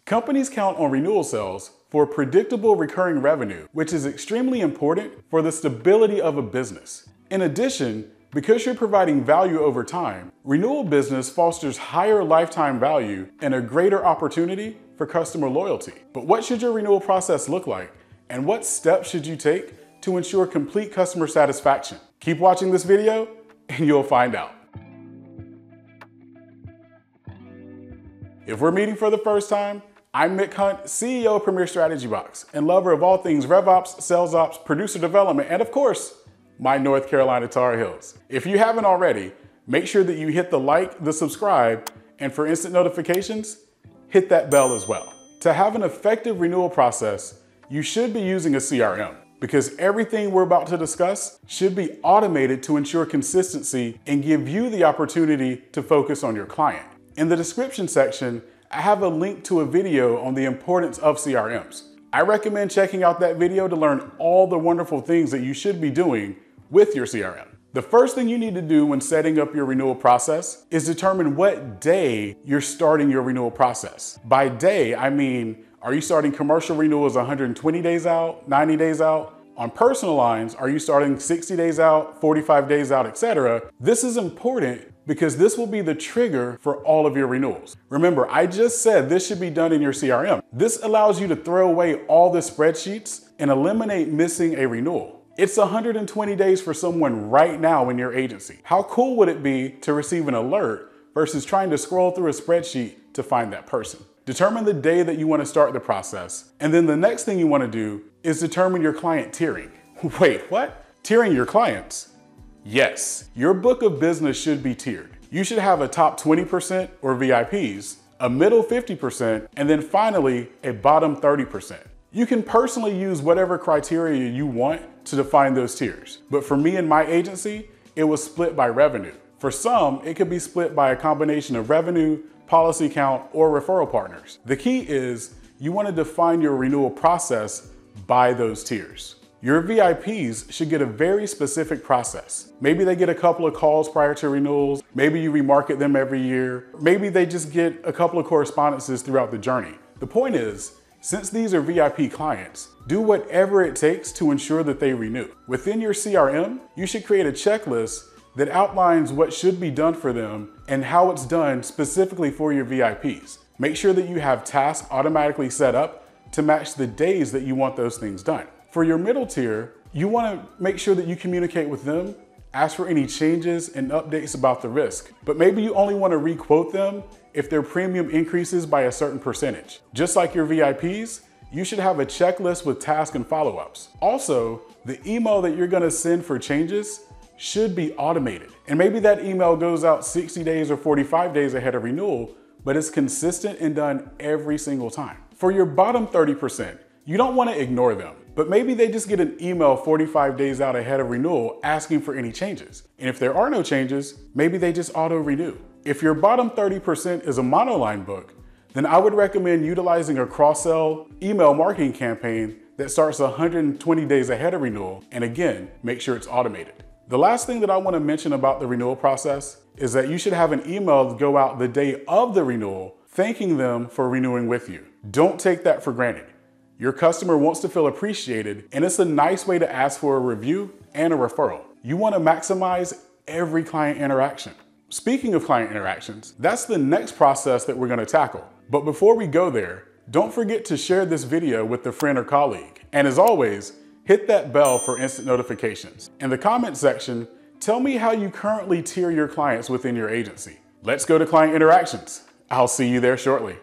Companies count on renewal sales for predictable recurring revenue, which is extremely important for the stability of a business. In addition, because you're providing value over time, renewal business fosters higher lifetime value and a greater opportunity for customer loyalty. But what should your renewal process look like? And what steps should you take to ensure complete customer satisfaction? Keep watching this video and you'll find out. If we're meeting for the first time, I'm Mick Hunt, CEO of Premier Strategy Box and lover of all things RevOps, Sales Ops, Producer Development, and of course, my North Carolina Tar Heels. If you haven't already, make sure that you hit the like, the subscribe, and for instant notifications, hit that bell as well. To have an effective renewal process, you should be using a CRM because everything we're about to discuss should be automated to ensure consistency and give you the opportunity to focus on your client. In the description section, I have a link to a video on the importance of CRMs. I recommend checking out that video to learn all the wonderful things that you should be doing with your CRM. The first thing you need to do when setting up your renewal process is determine what day you're starting your renewal process. By day, I mean, are you starting commercial renewals 120 days out, 90 days out? On personal lines, are you starting 60 days out, 45 days out, etc.? This is important because this will be the trigger for all of your renewals. Remember, I just said this should be done in your CRM. This allows you to throw away all the spreadsheets and eliminate missing a renewal. It's 120 days for someone right now in your agency. How cool would it be to receive an alert versus trying to scroll through a spreadsheet to find that person? Determine the day that you want to start the process. And then the next thing you want to do is determine your client tiering. Wait, what? Tiering your clients? Yes, your book of business should be tiered. You should have a top 20% or VIPs, a middle 50%, and then finally a bottom 30%. You can personally use whatever criteria you want to define those tiers. But for me and my agency, it was split by revenue. For some, it could be split by a combination of revenue, policy count, or referral partners. The key is you want to define your renewal process by those tiers. Your VIPs should get a very specific process. Maybe they get a couple of calls prior to renewals. Maybe you remarket them every year. Maybe they just get a couple of correspondences throughout the journey. The point is, since these are VIP clients, do whatever it takes to ensure that they renew. Within your CRM, you should create a checklist that outlines what should be done for them and how it's done specifically for your VIPs. Make sure that you have tasks automatically set up to match the days that you want those things done. For your middle tier, you want to make sure that you communicate with them, ask for any changes and updates about the risk, but maybe you only want to re-quote them if their premium increases by a certain percentage. Just like your VIPs, you should have a checklist with tasks and follow-ups. Also, the email that you're going to send for changes should be automated. And maybe that email goes out 60 days or 45 days ahead of renewal, but it's consistent and done every single time. For your bottom 30%, you don't want to ignore them, but maybe they just get an email 45 days out ahead of renewal asking for any changes. And if there are no changes, maybe they just auto-renew. If your bottom 30% is a monoline book, then I would recommend utilizing a cross-sell email marketing campaign that starts 120 days ahead of renewal, and again, make sure it's automated. The last thing that I want to mention about the renewal process is that you should have an email go out the day of the renewal thanking them for renewing with you. Don't take that for granted. Your customer wants to feel appreciated, and it's a nice way to ask for a review and a referral. You want to maximize every client interaction. Speaking of client interactions, that's the next process that we're going to tackle. But before we go there, don't forget to share this video with a friend or colleague. And as always, hit that bell for instant notifications. In the comment section, tell me how you currently tier your clients within your agency. Let's go to client interactions. I'll see you there shortly.